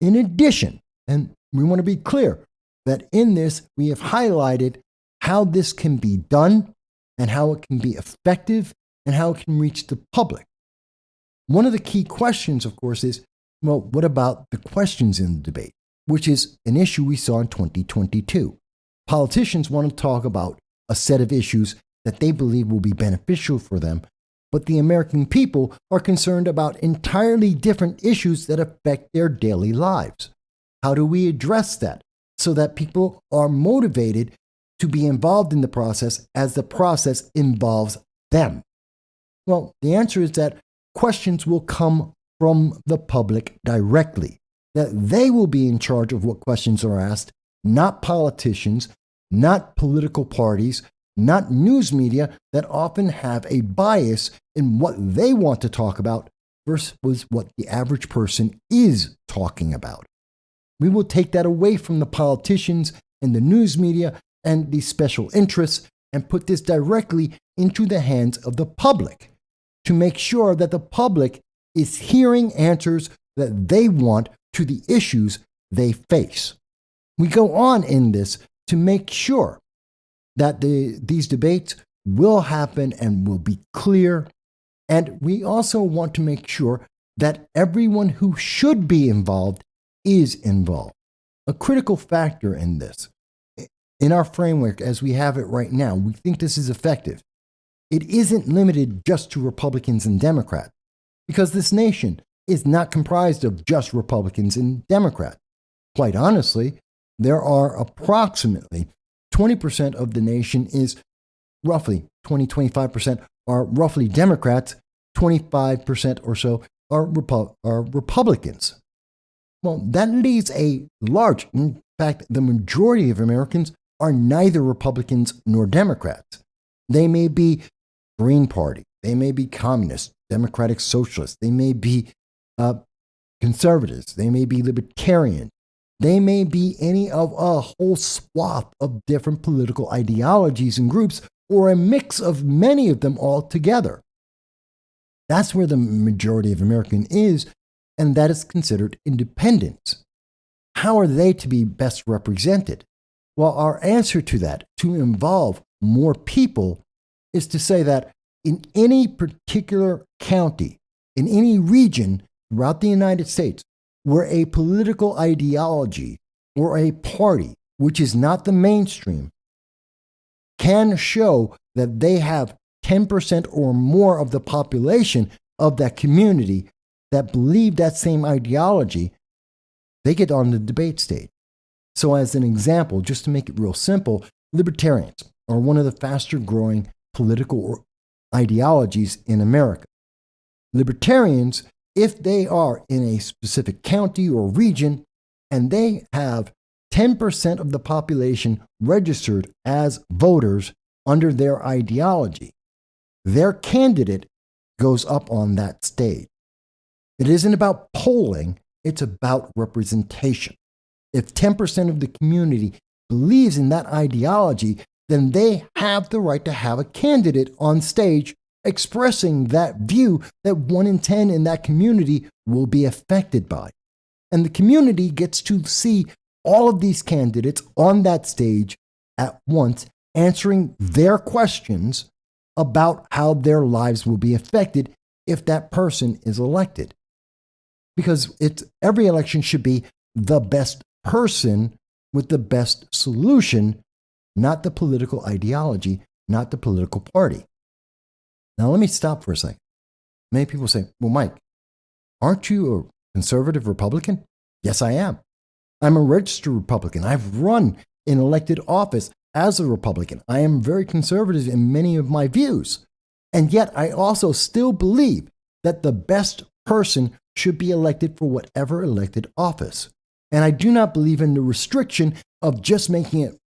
In addition, and we want to be clear that in this we have highlighted how this can be done and how it can be effective and how it can reach the public. One of the key questions, of course, is, well, what about the questions in the debate, which is an issue we saw in 2022. Politicians want to talk about a set of issues that they believe will be beneficial for them, but the American people are concerned about entirely different issues that affect their daily lives. How do we address that so that people are motivated to be involved in the process as the process involves them? Well, the answer is that questions will come from the public directly, that they will be in charge of what questions are asked, not politicians, not political parties, not news media that often have a bias in what they want to talk about versus what the average person is talking about. We will take that away from the politicians and the news media and the special interests and put this directly into the hands of the public to make sure that the public is hearing answers that they want to the issues they face. We go on in this to make sure that these debates will happen and will be clear. And we also want to make sure that everyone who should be involved is involved. A critical factor in this, in our framework as we have it right now, we think this is effective. It isn't limited just to Republicans and Democrats, because this nation is not comprised of just Republicans and Democrats. Quite honestly, there are approximately 20% of the nation is roughly 25% are roughly Democrats, 25% or so are Republicans. Well, that leaves a large, in fact, the majority of Americans are neither Republicans nor Democrats. They may be Green Party, they may be communists, Democratic Socialists, they may be conservatives, they may be libertarian, They may be any of a whole swath of different political ideologies and groups, or a mix of many of them all together. That's where the majority of American is, and that is considered independence. How are they to be best represented? Well, our answer to that, to involve more people, is to say that in any particular county, in any region throughout the United States, where a political ideology or a party, which is not the mainstream, can show that they have 10% or more of the population of that community that believe that same ideology, they get on the debate stage. So as an example, just to make it real simple, libertarians are one of the faster growing political ideologies in America. Libertarians, if they are in a specific county or region and they have 10% of the population registered as voters under their ideology, their candidate goes up on that stage. It isn't about polling, it's about representation. If 10% of the community believes in that ideology, then they have the right to have a candidate on stage expressing that view that 1 in 10 in that community will be affected by. And the community gets to see all of these candidates on that stage at once, answering their questions about how their lives will be affected if that person is elected. Because every election should be the best person with the best solution, not the political ideology, not the political party. Now, let me stop for a second. Many people say, well, Mike, aren't you a conservative Republican? Yes, I am. I'm a registered Republican. I've run in elected office as a Republican. I am very conservative in many of my views. And yet, I also still believe that the best person should be elected for whatever elected office. And I do not believe in the restriction of just making it,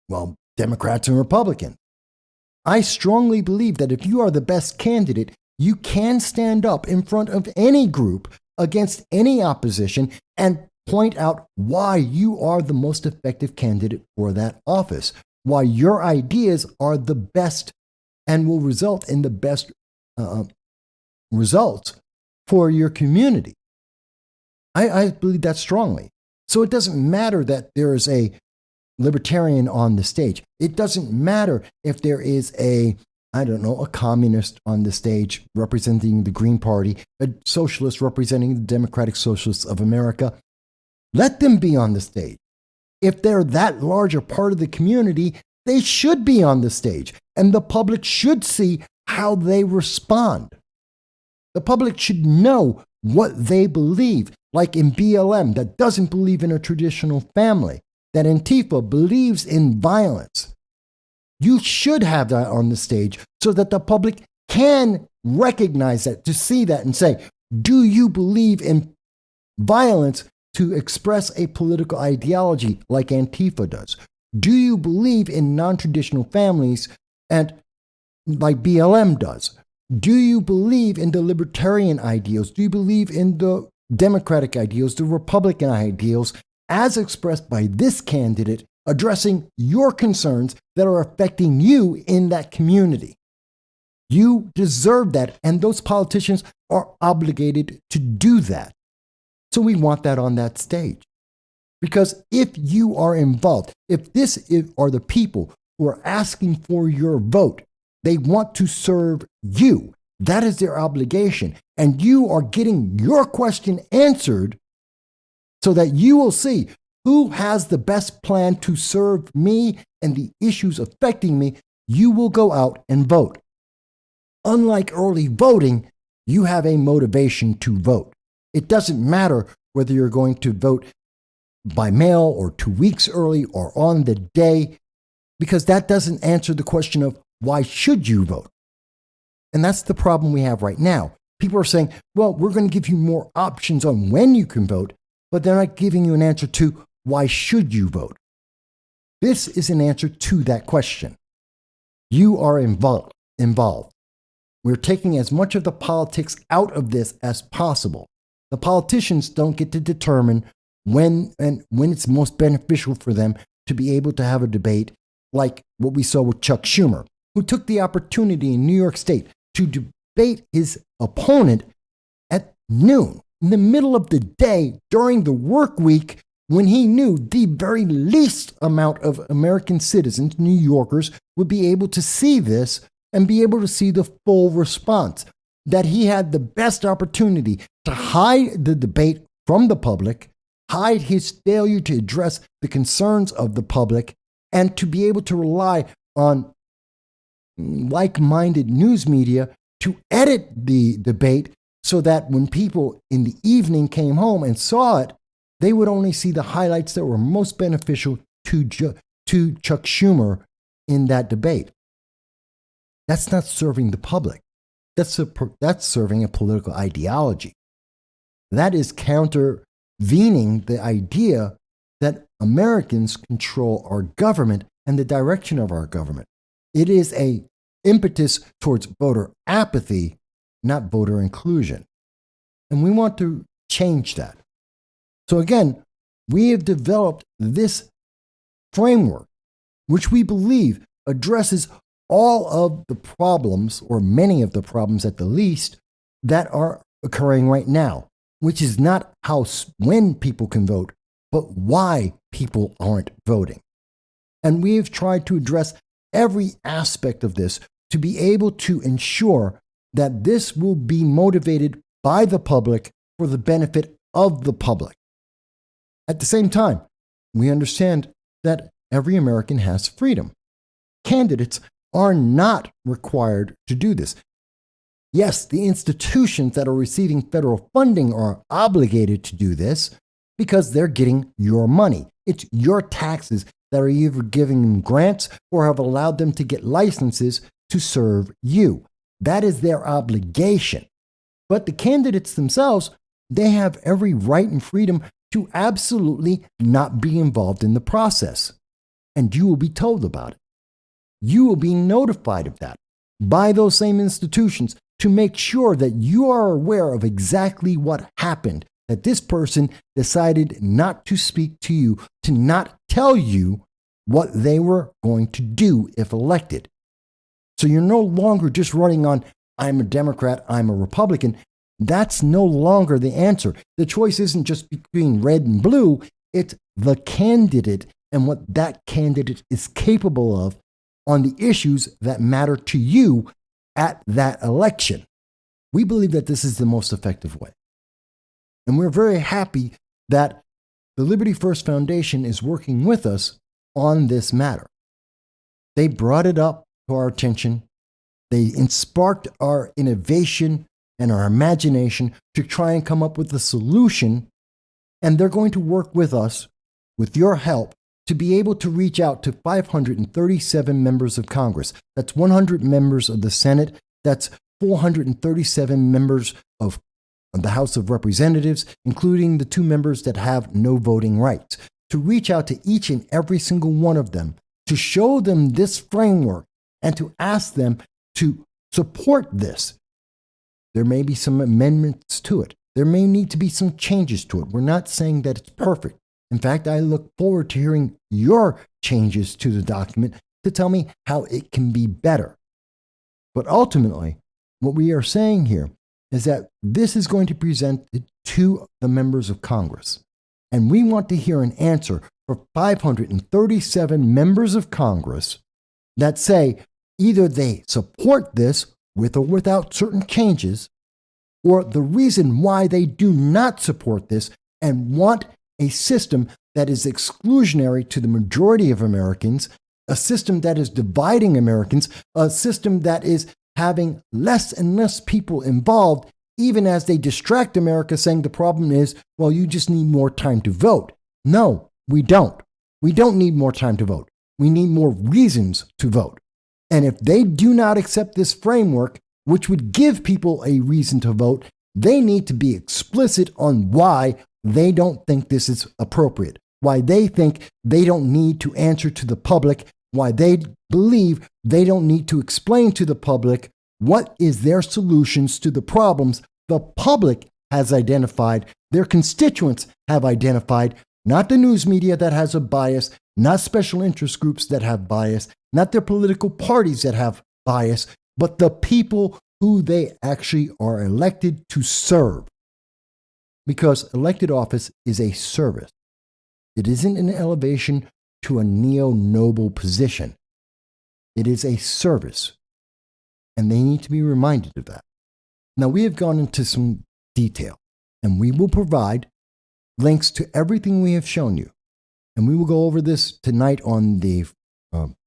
well, Democrats and Republicans. I strongly believe that if you are the best candidate, you can stand up in front of any group against any opposition and point out why you are the most effective candidate for that office, why your ideas are the best and will result in the best results for your community. I believe that strongly. So it doesn't matter that there is a libertarian on the stage. It doesn't matter if there is a communist on the stage representing the Green Party, a socialist representing the Democratic Socialists of America. Let them be on the stage. If they're that large a part of the community, they should be on the stage, and the public should see how they respond. The public should know what they believe, like in BLM, that doesn't believe in a traditional family, that Antifa believes in violence. You should have that on the stage so that the public can recognize that, to see that and say, do you believe in violence to express a political ideology like Antifa does? Do you believe in non-traditional families and like BLM does? Do you believe in the libertarian ideals? Do you believe in the Democratic ideals, the Republican ideals, as expressed by this candidate, addressing your concerns that are affecting you in that community? You deserve that, and those politicians are obligated to do that. So we want that on that stage. Because if you are involved, if are the people who are asking for your vote, they want to serve you. That is their obligation. And you are getting your question answered so that you will see who has the best plan to serve me and the issues affecting me. You will go out and vote. Unlike early voting, you have a motivation to vote. It doesn't matter whether you're going to vote by mail or 2 weeks early or on the day, because that doesn't answer the question of why should you vote? And that's the problem we have right now. People are saying, well, we're going to give you more options on when you can vote, but they're not giving you an answer to why should you vote? This is an answer to that question. You are involved. We're taking as much of the politics out of this as possible. The politicians don't get to determine when it's most beneficial for them to be able to have a debate like what we saw with Chuck Schumer, who took the opportunity in New York State to debate his opponent at noon, in the middle of the day, during the work week, when he knew the very least amount of American citizens, New Yorkers, would be able to see this and be able to see the full response. That he had the best opportunity to hide the debate from the public, hide his failure to address the concerns of the public, and to be able to rely on like-minded news media to edit the debate so that when people in the evening came home and saw it, they would only see the highlights that were most beneficial to Chuck Schumer in that debate. That's not serving the public. That's serving a political ideology. That is countervening the idea that Americans control our government and the direction of our government. It is an impetus towards voter apathy, not voter inclusion. And we want to change that. So again, we have developed this framework, which we believe addresses all of the problems, or many of the problems at the least, that are occurring right now, which is not when people can vote, but why people aren't voting. And we have tried to address every aspect of this to be able to ensure that this will be motivated by the public for the benefit of the public. At the same time, we understand that every American has freedom. Candidates are not required to do this. Yes, the institutions that are receiving federal funding are obligated to do this because they're getting your money. It's your taxes that are either giving them grants or have allowed them to get licenses to serve you. That is their obligation. But the candidates themselves, they have every right and freedom to absolutely not be involved in the process. And you will be told about it. You will be notified of that by those same institutions to make sure that you are aware of exactly what happened, that this person decided not to speak to you, to not tell you what they were going to do if elected. So you're no longer just running on, I'm a Democrat, I'm a Republican. That's no longer the answer. The choice isn't just between red and blue, it's the candidate and what that candidate is capable of on the issues that matter to you at that election. We believe that this is the most effective way. And we're very happy that the Liberty First Foundation is working with us on this matter. They brought it up to our attention. They sparked our innovation and our imagination to try and come up with a solution. And they're going to work with us, with your help, to be able to reach out to 537 members of Congress. That's 100 members of the Senate. That's 437 members of the House of Representatives, including the 2 members that have no voting rights. To reach out to each and every single one of them, to show them this framework, and to ask them to support this. There may be some amendments to it. There may need to be some changes to it. We're not saying that it's perfect. In fact, I look forward to hearing your changes to the document to tell me how it can be better. But ultimately, what we are saying here is that this is going to be presented to the members of Congress. And we want to hear an answer for 537 members of Congress that say either they support this with or without certain changes, or the reason why they do not support this and want a system that is exclusionary to the majority of Americans, a system that is dividing Americans, a system that is having less and less people involved, even as they distract America, saying the problem is, well, you just need more time to vote. No, we don't. We don't need more time to vote. We need more reasons to vote. And if they do not accept this framework, which would give people a reason to vote, they need to be explicit on why they don't think this is appropriate, why they think they don't need to answer to the public, why they believe they don't need to explain to the public what is their solutions to the problems the public has identified, their constituents have identified, not the news media that has a bias, not special interest groups that have bias, not their political parties that have bias, but the people who they actually are elected to serve. Because elected office is a service. It isn't an elevation to a neo-noble position. It is a service. And they need to be reminded of that. Now, we have gone into some detail, and we will provide links to everything we have shown you. And we will go over this tonight on the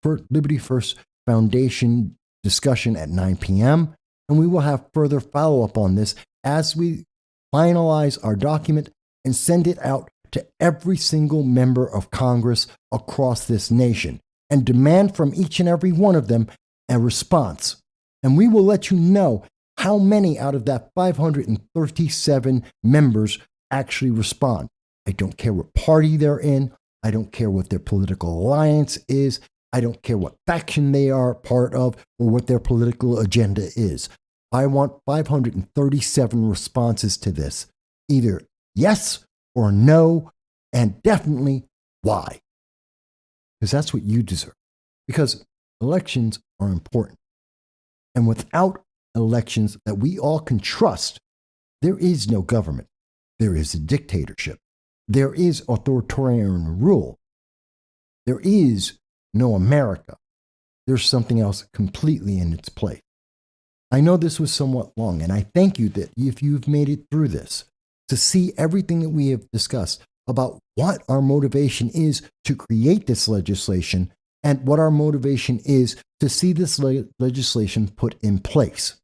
Liberty First Foundation discussion at 9 p.m. And we will have further follow-up on this as we finalize our document and send it out to every single member of Congress across this nation and demand from each and every one of them a response. And we will let you know how many out of that 537 members actually respond. I don't care what party they're in. I don't care what their political alliance is. I don't care what faction they are part of or what their political agenda is. I want 537 responses to this. Either yes or no, and definitely why. Because that's what you deserve. Because elections are important. And without elections that we all can trust, there is no government. There is a dictatorship. There is authoritarian rule. There is no America. There's something else completely in its place. I know this was somewhat long, and I thank you that if you've made it through this, to see everything that we have discussed about what our motivation is to create this legislation and what our motivation is to see this legislation put in place.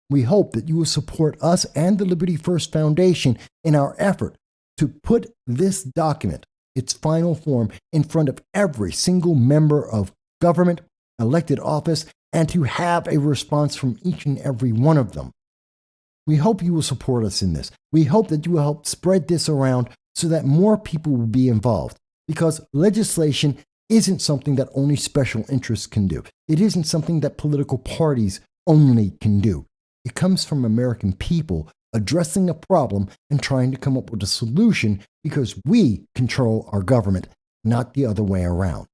We hope that you will support us and the Liberty First Foundation in our effort to put this document, its final form, in front of every single member of government, elected office, and to have a response from each and every one of them. We hope you will support us in this. We hope that you will help spread this around so that more people will be involved, because legislation isn't something that only special interests can do. It isn't something that political parties only can do. It comes from American people addressing a problem and trying to come up with a solution because we control our government, not the other way around.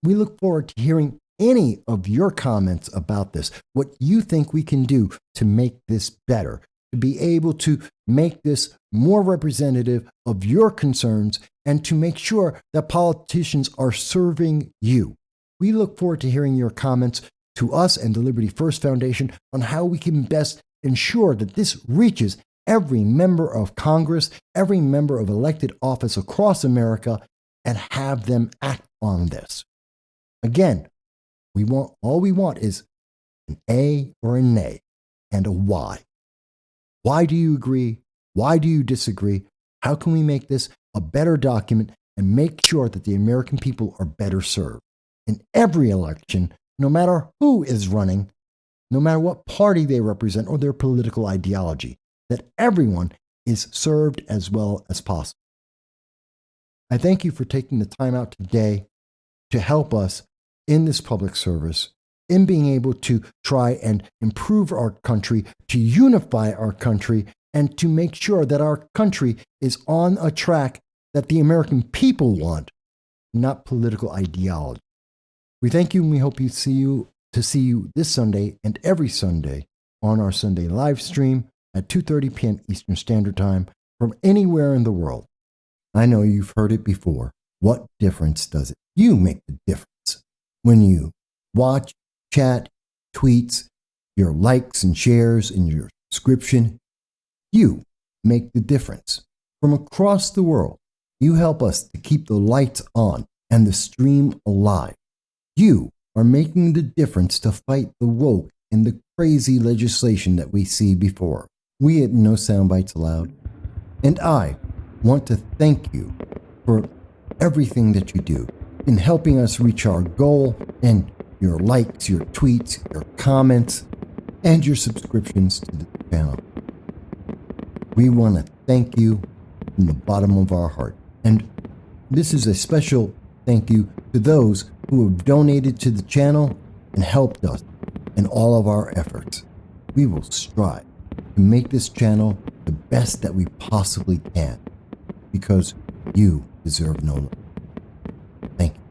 We look forward to hearing any of your comments about this, what you think we can do to make this better, to be able to make this more representative of your concerns and to make sure that politicians are serving you. We look forward to hearing your comments to us and the Liberty First Foundation on how we can best ensure that this reaches every member of Congress, every member of elected office across America, and have them act on this. Again, all we want is an A or a nay and a why. Why do you agree? Why do you disagree? How can we make this a better document and make sure that the American people are better served? In every election, no matter who is running, no matter what party they represent or their political ideology, that everyone is served as well as possible. I thank you for taking the time out today to help us in this public service, in being able to try and improve our country, to unify our country, and to make sure that our country is on a track that the American people want, not political ideology. We thank you and we hope to see you this Sunday and every Sunday on our Sunday live stream at 2:30 p.m. Eastern Standard Time from anywhere in the world. I know you've heard it before. What difference does it? You make the difference. When you watch, chat, tweets, your likes and shares and your subscription, you make the difference. From across the world, you help us to keep the lights on and the stream alive. You are making the difference to fight the woke and the crazy legislation that we see before. We at No Soundbites Allowed, and I want to thank you for everything that you do in helping us reach our goal, and your likes, your tweets, your comments, and your subscriptions to the channel. We want to thank you from the bottom of our heart. And this is a special thank you to those who have donated to the channel and helped us in all of our efforts. We will strive to make this channel the best that we possibly can, because you deserve no less. Thank you.